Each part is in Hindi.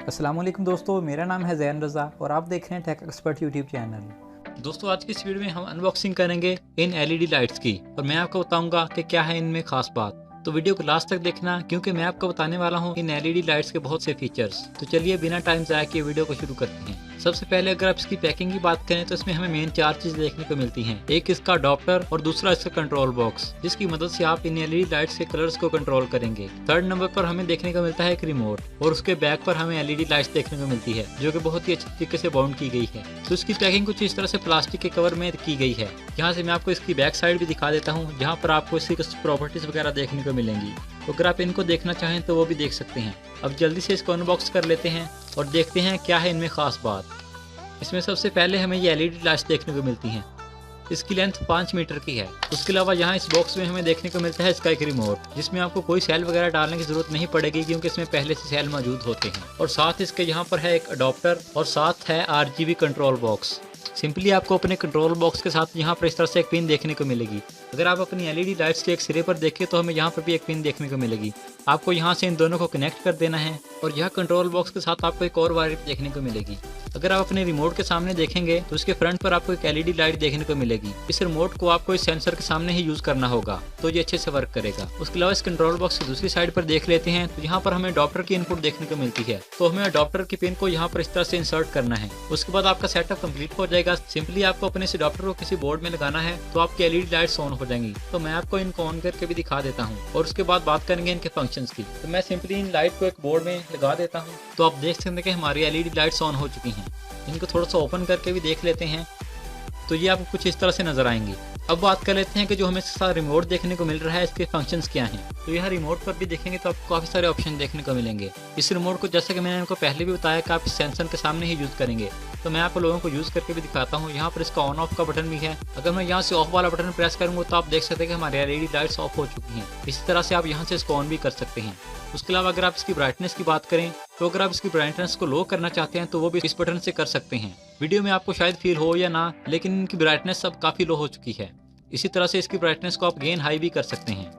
अस्सलाम वालेकुम दोस्तों, मेरा नाम है ज़ैन रज़ा और आप देख रहे हैं टेक एक्सपर्ट यूट्यूब चैनल। दोस्तों, आज की इस वीडियो में हम अनबॉक्सिंग करेंगे इन एलईडी लाइट्स की और मैं आपको बताऊंगा कि क्या है इनमें खास बात। तो वीडियो को लास्ट तक देखना क्योंकि मैं आपको बताने वाला हूं इन एलईडी लाइट्स के बहुत से फीचर्स। तो चलिए बिना टाइम ज़ाया किए वीडियो को शुरू करते हैं। सबसे पहले अगर आप इसकी पैकिंग की बात करें तो इसमें हमें मेन 4 चीज़ देखने को मिलती हैं। एक इसका अडॉप्टर और दूसरा इसका कंट्रोल बॉक्स, जिसकी मदद से आप इन एलईडी लाइट्स के कलर्स को कंट्रोल करेंगे। थर्ड नंबर पर हमें देखने को मिलता है एक रिमोट और उसके बैक पर हमें एलईडी लाइट्स देखने को मिलती है जो कि बहुत ही अच्छी तरीके से बाउंड की गई है। तो इसकी पैकिंग कुछ इस तरह से प्लास्टिक के कवर में की गई है। यहाँ से मैं आपको इसकी बैक साइड भी दिखा देता हूँ जहाँ पर आपको इसकी कुछ प्रॉपर्टीज वगैरह देखने को मिलेंगी। तो अगर आप इनको देखना चाहें तो वो भी देख सकते हैं। अब जल्दी से इसको अनबॉक्स कर लेते हैं और देखते हैं क्या है इनमें खास बात। इसमें सबसे पहले हमें ये एलईडी लाइट्स देखने को मिलती हैं। इसकी लेंथ 5 मीटर की है। उसके अलावा यहाँ इस बॉक्स में हमें देखने को मिलता है इसका एक रिमोट, जिसमें आपको कोई सेल वगैरह डालने की जरूरत नहीं पड़ेगी क्योंकि इसमें पहले से सेल मौजूद होते हैं। और साथ इसके यहाँ पर है एक अडॉप्टर और साथ है RGB कंट्रोल बॉक्स। सिंपली आपको अपने कंट्रोल बॉक्स के साथ यहाँ पर इस तरह से एक पिन देखने को मिलेगी। अगर आप अपनी एलईडी लाइट्स के एक सिरे पर देखें तो हमें यहाँ पर भी एक पिन देखने को मिलेगी। आपको यहाँ से इन दोनों को कनेक्ट कर देना है और यह कंट्रोल बॉक्स के साथ आपको एक और वायर देखने को मिलेगी। अगर आप अपने रिमोट के सामने देखेंगे तो उसके फ्रंट पर आपको एक एलईडी लाइट देखने को मिलेगी। इस रिमोट को आपको इस सेंसर के सामने ही यूज करना होगा तो ये अच्छे से वर्क करेगा। उसके अलावा इस कंट्रोल बॉक्स की दूसरी साइड पर देख लेते हैं तो यहाँ पर हमें अडॉप्टर की इनपुट देखने को मिलती है। तो हमें अडॉप्टर की पिन को यहाँ पर इस तरह से इंसर्ट करना है। उसके बाद आपका सेटअप कंप्लीट हो जाएगा। सिंपली आपको अपने इस अडॉप्टर को किसी बोर्ड में लगाना है तो आपकी एलईडी लाइट्स ऑन हो जाएंगी। तो मैं आपको इनको ऑन करके भी दिखा देता हूँ और उसके बाद बात करेंगे इनके फंक्शंस की। तो मैं सिंपली इन लाइट को एक बोर्ड में लगा देता हूँ तो आप देख सकते हैं कि हमारी एलईडी लाइट्स ऑन हो चुकी हैं। इनको थोड़ा सा ओपन करके भी देख लेते हैं तो ये आपको कुछ इस तरह से नजर आएंगी। अब बात कर लेते हैं कि जो हमें इसके साथ रिमोट देखने को मिल रहा है इसके फंक्शंस क्या हैं। तो यह रिमोट पर भी देखेंगे तो आपको काफ़ी सारे ऑप्शन देखने को मिलेंगे। इस रिमोट को जैसा कि मैंने आपको पहले भी बताया कि आप इस सेंसर के सामने ही यूज़ करेंगे तो मैं आप लोगों को यूज़ करके भी दिखाता हूँ। यहाँ पर इसका ऑन ऑफ का बटन भी है। अगर मैं यहाँ से ऑफ वाला बटन प्रेस करूँगा तो आप देख सकते हैं कि हमारी एलईडी लाइट्स ऑफ हो चुकी हैं। इसी तरह से आप यहाँ से इसको ऑन भी कर सकते हैं। उसके अलावा अगर आप इसकी ब्राइटनेस की बात करें तो अगर आप इसकी ब्राइटनेस को लो करना चाहते हैं तो वो भी इस बटन से कर सकते हैं। वीडियो में आपको शायद फील हो या ना, लेकिन इनकी ब्राइटनेस अब काफ़ी लो हो चुकी है। इसी तरह से इसकी ब्राइटनेस को आप गेन हाई भी कर सकते हैं।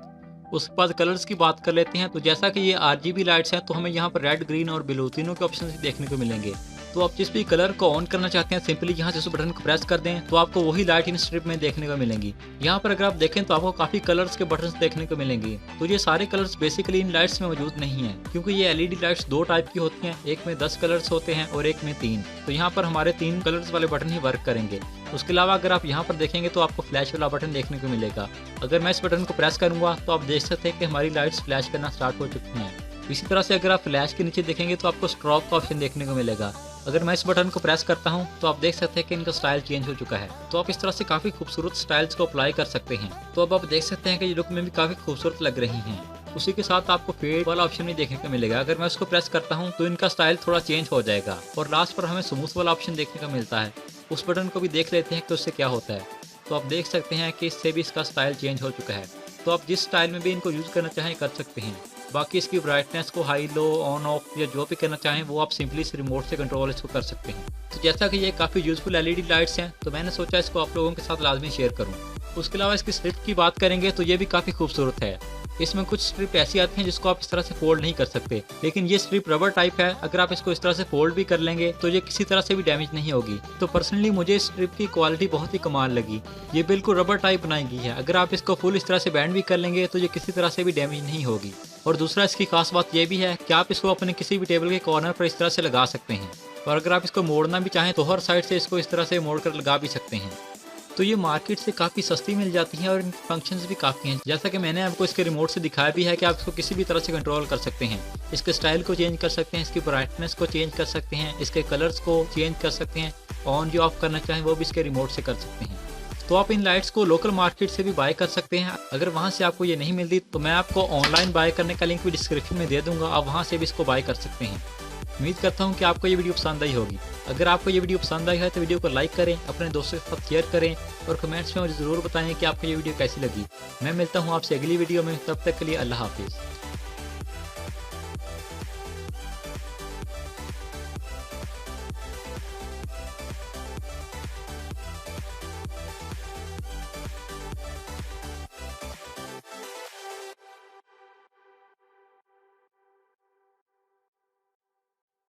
उसके बाद कलर्स की बात कर लेते हैं तो जैसा कि ये RGB लाइट्स हैं तो हमें यहाँ पर रेड, ग्रीन और ब्लू तीनों के ऑप्शन देखने को मिलेंगे। तो आप जिस भी कलर को ऑन करना चाहते हैं सिंपली यहाँ से उस बटन को प्रेस कर दें तो आपको वही लाइट इन स्ट्रिप में देखने को मिलेंगी। यहाँ पर अगर आप देखें तो आपको काफ़ी कलर्स के बटन्स देखने को मिलेंगे। तो ये सारे कलर्स बेसिकली इन लाइट्स में मौजूद नहीं है क्योंकि ये एलईडी लाइट्स 2 टाइप की होती हैं। एक में 10 कलर्स होते हैं और एक में 3। तो यहाँ पर हमारे 3 कलर्स वाले बटन ही वर्क करेंगे। उसके अलावा अगर आप यहाँ पर देखेंगे तो आपको फ्लैश वाला बटन देखने को मिलेगा। अगर मैं इस बटन को प्रेस करूँगा तो आप देख सकते हैं कि हमारी लाइट्स फ्लैश करना स्टार्ट हो चुकी हैं। इसी तरह से अगर आप फ्लैश के नीचे देखेंगे तो आपको स्ट्रोक का ऑप्शन देखने को मिलेगा। अगर मैं इस बटन को प्रेस करता हूं तो आप देख सकते हैं कि इनका स्टाइल चेंज हो चुका है। तो आप इस तरह से काफ़ी खूबसूरत स्टाइल्स को अप्लाई कर सकते हैं। तो अब आप देख सकते हैं कि ये लुक में भी काफ़ी खूबसूरत लग रही हैं। उसी के साथ आपको फेड वाला ऑप्शन भी देखने को मिलेगा। अगर मैं उसको प्रेस करता हूं तो इनका स्टाइल थोड़ा चेंज हो जाएगा। और लास्ट पर हमें स्मूथ वाला ऑप्शन देखने को मिलता है। उस बटन को भी देख लेते हैं कि उससे क्या होता है। तो आप देख सकते हैं कि इससे भी इसका स्टाइल चेंज हो चुका है। तो आप जिस स्टाइल में भी इनको यूज़ करना चाहें कर सकते हैं। बाकी इसकी ब्राइटनेस को हाई, लो, ऑन, ऑफ या जो भी करना चाहें वो आप सिंपली इस रिमोट से कंट्रोल इसको कर सकते हैं। तो जैसा कि ये काफ़ी यूजफुल एलईडी लाइट्स हैं तो मैंने सोचा इसको आप लोगों के साथ लाजमी शेयर करूं। उसके अलावा इसकी स्ट्रिप की बात करेंगे तो ये भी काफ़ी खूबसूरत है। इसमें कुछ स्ट्रिप ऐसी आती हैं जिसको आप इस तरह से फोल्ड नहीं कर सकते, लेकिन ये स्ट्रिप रबर टाइप है। अगर आप इसको इस तरह से फोल्ड भी कर लेंगे तो ये किसी तरह से भी डैमेज नहीं होगी। तो पर्सनली मुझे इस स्ट्रिप की क्वालिटी बहुत ही कमाल लगी। ये बिल्कुल रबर टाइप बनाई गई है। अगर आप इसको फुल इस तरह से बैंड भी कर लेंगे तो ये किसी तरह से भी डैमेज नहीं होगी। और दूसरा इसकी खास बात यह भी है कि आप इसको अपने किसी भी टेबल के कॉर्नर पर इस तरह से लगा सकते हैं। और अगर आप इसको मोड़ना भी चाहें तो हर साइड से इसको इस तरह से मोड़ कर लगा भी सकते हैं। तो ये मार्केट से काफ़ी सस्ती मिल जाती है और इनके फंक्शंस भी काफ़ी हैं। जैसा कि मैंने आपको इसके रिमोट से दिखाया भी है कि आप इसको किसी भी तरह से कंट्रोल कर सकते हैं। इसके स्टाइल को चेंज कर सकते हैं, इसकी ब्राइटनेस को चेंज कर सकते हैं, इसके कलर्स को चेंज कर सकते हैं। ऑन जो ऑफ करना चाहें वो भी इसके रिमोट से कर सकते हैं। तो आप इन लाइट्स को लोकल मार्केट से भी बाय कर सकते हैं। अगर वहाँ से आपको ये नहीं मिलती तो मैं आपको ऑनलाइन बाय करने का लिंक भी डिस्क्रिप्शन में दे दूँगा। आप वहाँ से भी इसको बाय कर सकते हैं। उम्मीद करता हूँ कि आपको ये वीडियो पसंद आई होगी। अगर आपको ये वीडियो पसंद आई है तो वीडियो को लाइक करें, अपने दोस्तों के साथ शेयर करें और कमेंट्स में मुझे ज़रूर बताएं कि आपको ये वीडियो कैसी लगी। मैं मिलता हूँ आपसे अगली वीडियो में, तब तक के लिए अल्लाह हाफिज़।